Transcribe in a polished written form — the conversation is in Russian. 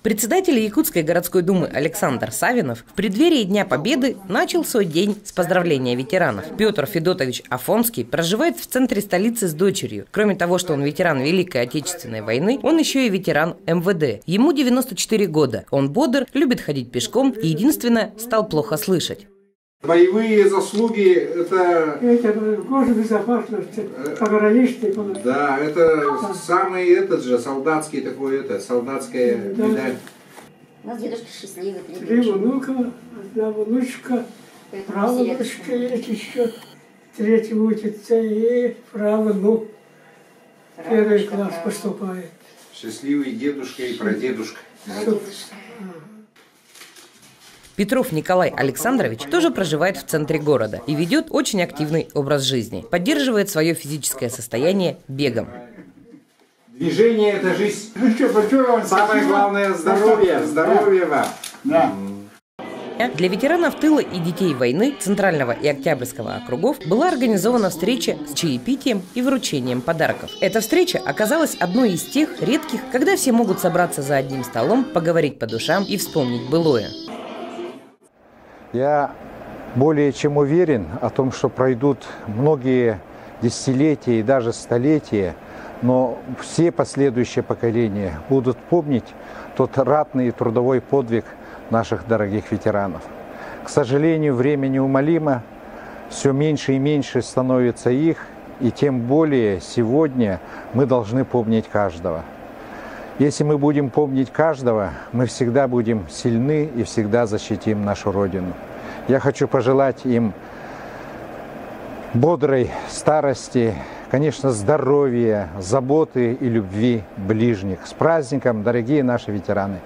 Председатель Якутской городской думы Александр Савинов в преддверии Дня Победы начал свой день с поздравления ветеранов. Петр Федотович Афонский проживает в центре столицы с дочерью. Кроме того, что он ветеран Великой Отечественной войны, он еще и ветеран МВД. Ему 94 года. Он бодр, любит ходить пешком и, единственное, стал плохо слышать. Боевые заслуги – это госбезопасности, пограничный. Да, это самый солдатский солдатская медаль. У нас дедушка счастливый. Три внука, одна внучка, правнучка есть еще, третий учится и правнук. Первый класс поступает. Счастливый дедушка и прадедушка. Петров Николай Александрович тоже проживает в центре города и ведет очень активный образ жизни. Поддерживает свое физическое состояние бегом. Движение – это жизнь. Самое главное – здоровье. Здоровье вам. Да. Для ветеранов тыла и детей войны Центрального и Октябрьского округов была организована встреча с чаепитием и вручением подарков. Эта встреча оказалась одной из тех редких, когда все могут собраться за одним столом, поговорить по душам и вспомнить былое. Я более чем уверен о том, что пройдут многие десятилетия и даже столетия, но все последующие поколения будут помнить тот ратный и трудовой подвиг наших дорогих ветеранов. К сожалению, время неумолимо, все меньше и меньше становится их, и тем более сегодня мы должны помнить каждого. Если мы будем помнить каждого, мы всегда будем сильны и всегда защитим нашу Родину. Я хочу пожелать им бодрой старости, конечно, здоровья, заботы и любви ближних. С праздником, дорогие наши ветераны!